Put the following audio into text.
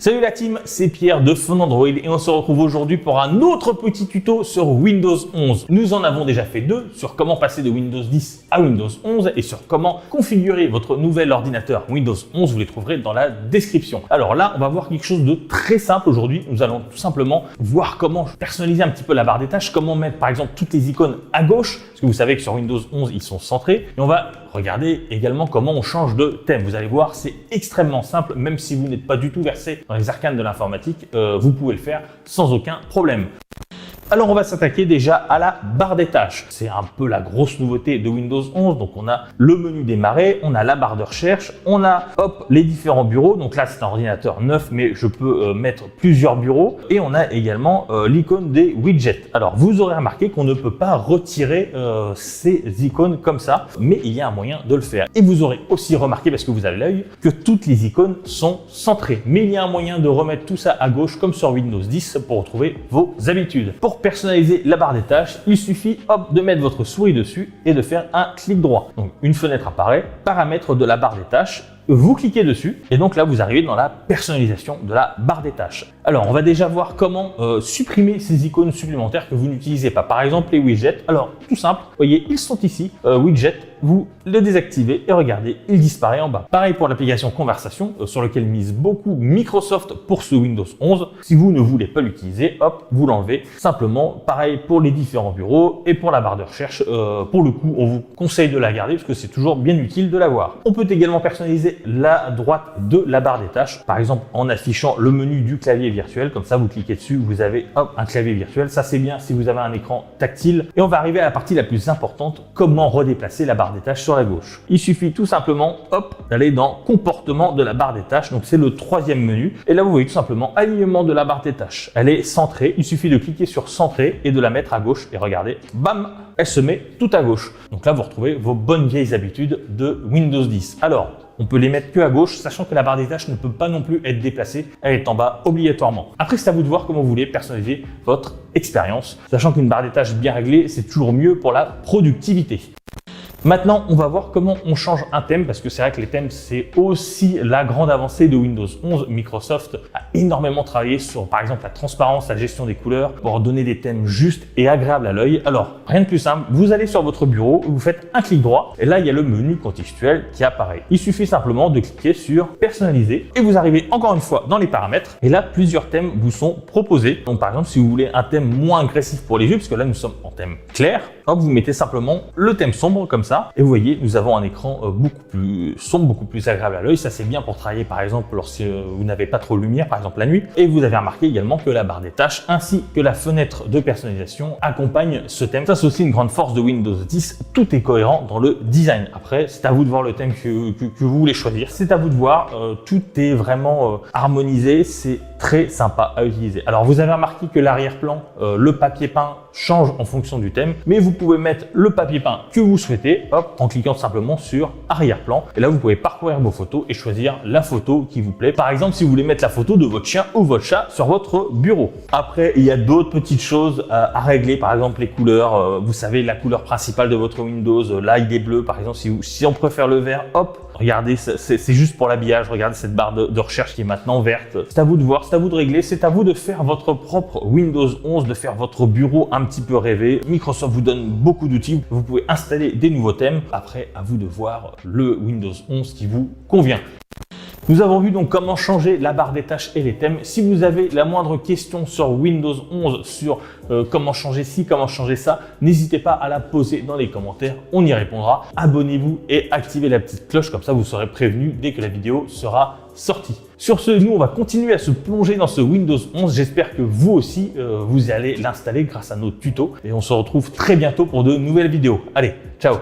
Salut la team, c'est Pierre de Fun Android et on se retrouve aujourd'hui pour un autre petit tuto sur Windows 11. Nous en avons déjà fait deux sur comment passer de Windows 10 à Windows 11 et sur comment configurer votre nouvel ordinateur Windows 11. Vous les trouverez dans la description. Alors là, on va voir quelque chose de très simple aujourd'hui. Nous allons tout simplement voir comment personnaliser un petit peu la barre des tâches, comment mettre par exemple toutes les icônes à gauche, parce que vous savez que sur Windows 11, ils sont centrés. Et on va regarder également comment on change de thème. Vous allez voir, c'est extrêmement simple, même si vous n'êtes pas du tout versé dans les arcanes de l'informatique, vous pouvez le faire sans aucun problème. Alors on va s'attaquer déjà à la barre des tâches. C'est un peu la grosse nouveauté de Windows 11. Donc on a le menu démarrer, on a la barre de recherche, on a les différents bureaux. Donc là c'est un ordinateur neuf mais je peux mettre plusieurs bureaux. Et on a également l'icône des widgets. Alors vous aurez remarqué qu'on ne peut pas retirer ces icônes comme ça, mais il y a un moyen de le faire. Et vous aurez aussi remarqué, parce que vous avez l'œil, que toutes les icônes sont centrées. Mais il y a un moyen de remettre tout ça à gauche comme sur Windows 10 pour retrouver vos habitudes. Pour personnaliser la barre des tâches, il suffit de mettre votre souris dessus et de faire un clic droit. Donc une fenêtre apparaît, paramètres de la barre des tâches, vous cliquez dessus et donc là vous arrivez dans la personnalisation de la barre des tâches. Alors on va déjà voir comment supprimer ces icônes supplémentaires que vous n'utilisez pas. Par exemple les widgets. Alors tout simple, vous voyez ils sont ici, widgets, vous le désactivez et regardez, il disparaît en bas. Pareil pour l'application Conversation sur lequel mise beaucoup Microsoft pour ce Windows 11. Si vous ne voulez pas l'utiliser, vous l'enlevez. Simplement, pareil pour les différents bureaux et pour la barre de recherche. Pour le coup, on vous conseille de la garder parce que c'est toujours bien utile de l'avoir. On peut également personnaliser la droite de la barre des tâches, par exemple en affichant le menu du clavier virtuel. Comme ça, vous cliquez dessus, vous avez un clavier virtuel. Ça, c'est bien si vous avez un écran tactile. Et on va arriver à la partie la plus importante, comment redéplacer la barre des tâches sur la gauche. Il suffit tout simplement d'aller dans comportement de la barre des tâches. Donc c'est le troisième menu. Et là, vous voyez tout simplement alignement de la barre des tâches. Elle est centrée. Il suffit de cliquer sur centrer et de la mettre à gauche. Et regardez, bam, elle se met tout à gauche. Donc là, vous retrouvez vos bonnes vieilles habitudes de Windows 10. Alors, on peut les mettre que à gauche, sachant que la barre des tâches ne peut pas non plus être déplacée. Elle est en bas obligatoirement. Après, c'est à vous de voir comment vous voulez personnaliser votre expérience, sachant qu'une barre des tâches bien réglée, c'est toujours mieux pour la productivité. Maintenant, on va voir comment on change un thème, parce que c'est vrai que les thèmes, c'est aussi la grande avancée de Windows 11. Microsoft a énormément travaillé sur, par exemple, la transparence, la gestion des couleurs, pour donner des thèmes justes et agréables à l'œil. Alors, rien de plus simple, vous allez sur votre bureau, vous faites un clic droit, et là, il y a le menu contextuel qui apparaît. Il suffit simplement de cliquer sur personnaliser, et vous arrivez encore une fois dans les paramètres, et là, plusieurs thèmes vous sont proposés. Donc, par exemple, si vous voulez un thème moins agressif pour les yeux, parce que là, nous sommes en thème clair, vous mettez simplement le thème sombre comme ça. Et vous voyez, nous avons un écran beaucoup plus sombre, beaucoup plus agréable à l'œil. Ça, c'est bien pour travailler, par exemple, lorsque vous n'avez pas trop de lumière, par exemple la nuit. Et vous avez remarqué également que la barre des tâches ainsi que la fenêtre de personnalisation accompagnent ce thème. Ça, c'est aussi une grande force de Windows 10. Tout est cohérent dans le design. Après, c'est à vous de voir le thème que vous voulez choisir. C'est à vous de voir. Tout est vraiment harmonisé. C'est très sympa à utiliser. Alors, vous avez remarqué que l'arrière-plan, le papier peint, change en fonction du thème, mais vous pouvez mettre le papier peint que vous souhaitez, en cliquant simplement sur arrière-plan. Et là, vous pouvez parcourir vos photos et choisir la photo qui vous plaît. Par exemple, si vous voulez mettre la photo de votre chien ou votre chat sur votre bureau. Après, il y a d'autres petites choses à régler. Par exemple, les couleurs. Vous savez, la couleur principale de votre Windows, là, il est bleu. Par exemple, si on préfère le vert, regardez, c'est juste pour l'habillage. Regardez cette barre de recherche qui est maintenant verte. C'est à vous de voir, c'est à vous de régler, c'est à vous de faire votre propre Windows 11, de faire votre bureau un petit peu rêvé. Microsoft vous donne beaucoup d'outils. Vous pouvez installer des nouveaux thèmes. Après, à vous de voir le Windows 11 qui vous convient. Nous avons vu donc comment changer la barre des tâches et les thèmes. Si vous avez la moindre question sur Windows 11, sur comment changer ci, comment changer ça, n'hésitez pas à la poser dans les commentaires, on y répondra. Abonnez-vous et activez la petite cloche, comme ça vous serez prévenu dès que la vidéo sera sortie. Sur ce, nous on va continuer à se plonger dans ce Windows 11. J'espère que vous aussi, vous allez l'installer grâce à nos tutos et on se retrouve très bientôt pour de nouvelles vidéos. Allez, ciao!